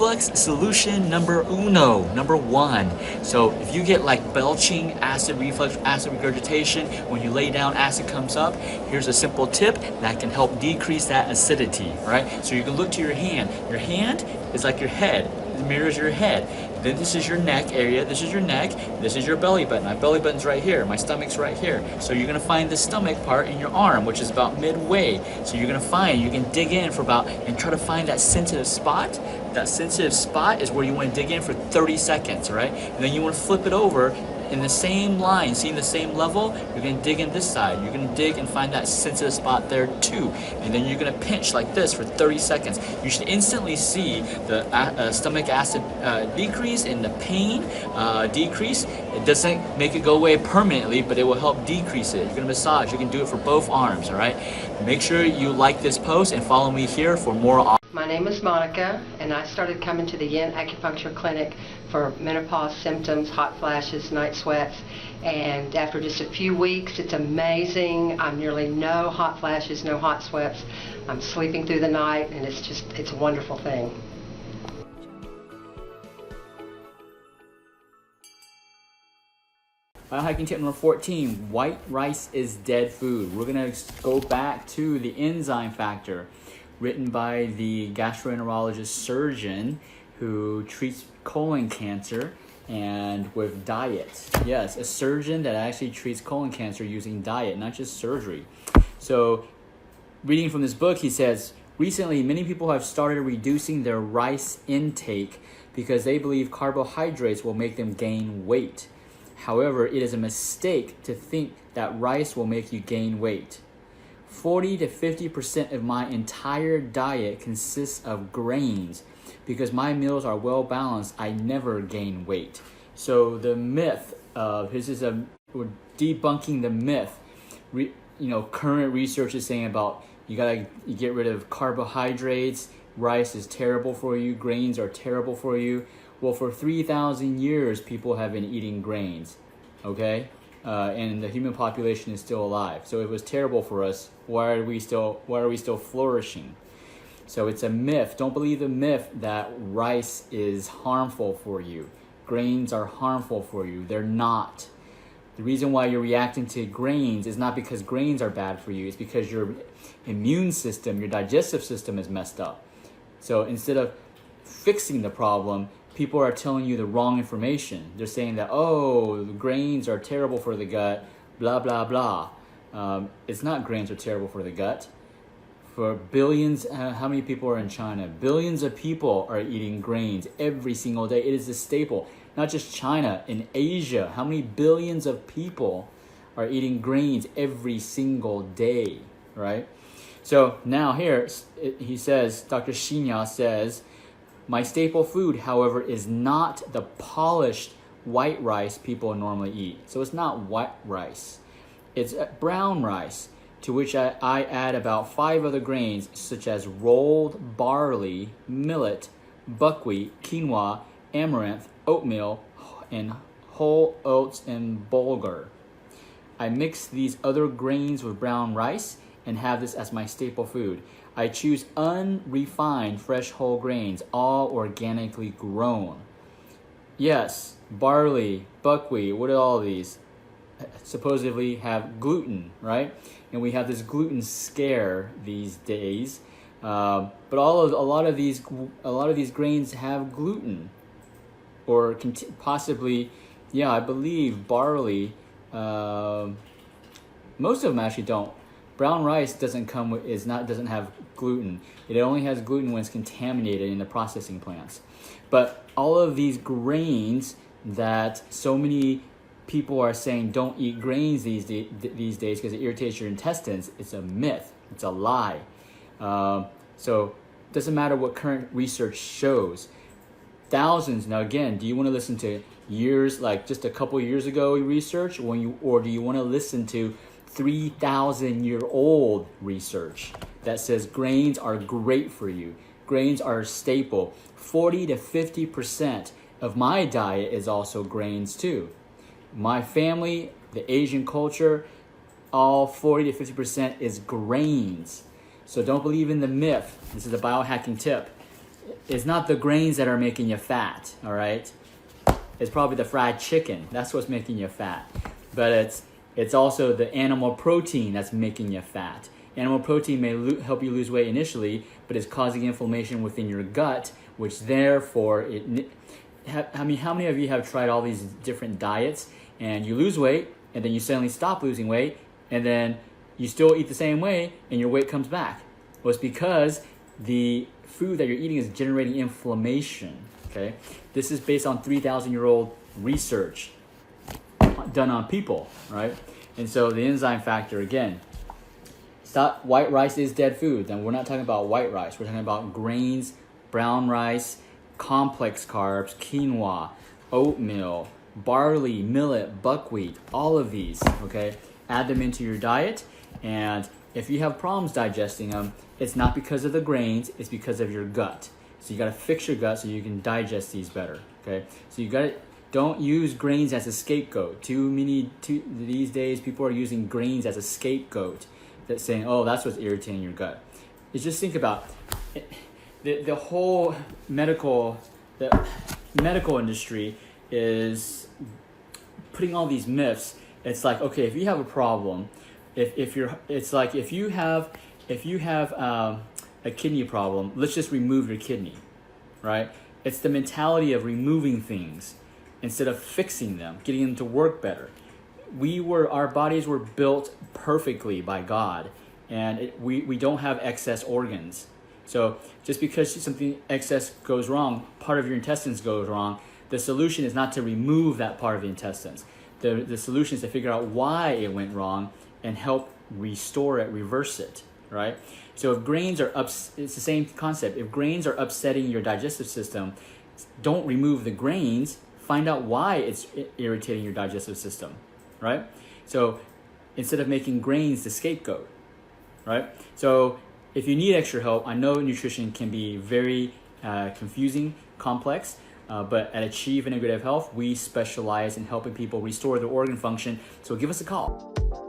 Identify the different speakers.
Speaker 1: reflux solution number one. So if you get like belching, acid reflux, acid regurgitation, when you lay down, acid comes up, here's a simple tip that can help decrease that acidity, right? So you can look to your hand. Your hand is like your head. It mirrors your head. Then this is your neck area, this is your neck, this is your belly button. My belly button's right here, my stomach's right here. So you're gonna find the stomach part in your arm, which is about midway. So you're gonna find, you can dig in for about, and try to find that sensitive spot. That sensitive spot is where you wanna dig in for 30 seconds, right? And then you wanna flip it over in the same line, seeing the same level, you're gonna dig in this side. You're gonna dig and find that sensitive spot there too. And then you're gonna pinch like this for 30 seconds. You should instantly see the stomach acid decrease and the pain decrease. It doesn't make it go away permanently, but it will help decrease it. You're gonna massage, you can do it for both arms, all right? Make sure you like this post and follow me here for more.
Speaker 2: My name is Monica, and I started coming to the Yin Acupuncture Clinic for menopause symptoms, hot flashes, night sweats, and after just a few weeks, it's amazing. I'm nearly no hot flashes, no hot sweats. I'm sleeping through the night, and it's a wonderful thing.
Speaker 1: Biohacking tip number 14, white rice is dead food. We're gonna go back to the enzyme factor, written by the gastroenterologist surgeon who treats colon cancer and with diet. Yes, a surgeon that actually treats colon cancer using diet, not just surgery. So reading from this book, he says, recently many people have started reducing their rice intake because they believe carbohydrates will make them gain weight. However, it is a mistake to think that rice will make you gain weight. 40 to 50% of my entire diet consists of grains. Because my meals are well balanced, I never gain weight. So the myth of, we're debunking the myth. Current research is saying about you gotta get rid of carbohydrates, rice is terrible for you, grains are terrible for you. Well, for 3,000 years, people have been eating grains, okay? And the human population is still alive. So it was terrible for us. Why are we still flourishing? So it's a myth. Don't believe the myth that rice is harmful for you. Grains are harmful for you. They're not. The reason why you're reacting to grains is not because grains are bad for you. It's because your immune system, your digestive system is messed up. So instead of fixing the problem, people are telling you the wrong information. They're saying that, oh, grains are terrible for the gut, blah, blah, blah. It's not grains are terrible for the gut. For billions, how many people are in China? Billions of people are eating grains every single day. It is a staple. Not just China, in Asia, how many billions of people are eating grains every single day, right? So now here, he says, Dr. Shinya says, my staple food, however, is not the polished white rice people normally eat. So it's not white rice. It's brown rice, to which I add about 5 other grains, such as rolled barley, millet, buckwheat, quinoa, amaranth, oatmeal, and whole oats and bulgur. I mix these other grains with brown rice and have this as my staple food. I choose unrefined fresh whole grains, all organically grown. Yes, barley, buckwheat, what are all these? Supposedly have gluten, right? And we have this gluten scare these days. But a lot of these grains have gluten, or possibly, yeah, I believe barley. Most of them actually don't. Brown rice doesn't have gluten. It only has gluten when it's contaminated in the processing plants. But all of these grains that so many people are saying don't eat grains these days because it irritates your intestines, it's a myth. It's a lie. So it doesn't matter what current research shows. Thousands. Now again, do you want to listen to years, like just a couple years ago research, or do you want to listen to 3,000-year-old research that says grains are great for you? Grains are a staple. 40 to 50% of my diet is also grains too. My family, the Asian culture, all 40 to 50% is grains. So don't believe in the myth. This is a biohacking tip. it's not the grains that are making you fat, all right? It's probably the fried chicken. That's what's making you fat. But it's also the animal protein that's making you fat. Animal protein may help you lose weight initially, but it's causing inflammation within your gut, which therefore how many of you have tried all these different diets and you lose weight and then you suddenly stop losing weight and then you still eat the same way and your weight comes back? Well, it's because the food that you're eating is generating inflammation, okay? This is based on 3,000-year-old research done on people, right? And so the enzyme factor, again, stop. White rice is dead food. Then we're not talking about white rice. We're talking about grains, brown rice, complex carbs, quinoa, oatmeal, barley, millet, buckwheat, all of these, okay? Add them into your diet, and if you have problems digesting them, it's not because of the grains, it's because of your gut. So you gotta fix your gut so you can digest these better, okay? So you gotta, don't use grains as a scapegoat. These days, people are using grains as a scapegoat. That's saying, oh, that's what's irritating your gut. It's just think about it. The whole medical industry is putting all these myths. It's like, okay, if you have a problem, if you have a kidney problem, let's just remove your kidney, right? It's the mentality of removing things instead of fixing them, getting them to work better. Our bodies were built perfectly by God, and we don't have excess organs. So just because something excess goes wrong, part of your intestines goes wrong, the solution is not to remove that part of the intestines. The solution is to figure out why it went wrong and help restore it, reverse it, right? So if grains are it's the same concept. If grains are upsetting your digestive system, don't remove the grains, find out why it's irritating your digestive system, right? So instead of making grains the scapegoat, right? So if you need extra help, I know nutrition can be very confusing, complex, but at Achieve Integrative Health, we specialize in helping people restore their organ function. So give us a call.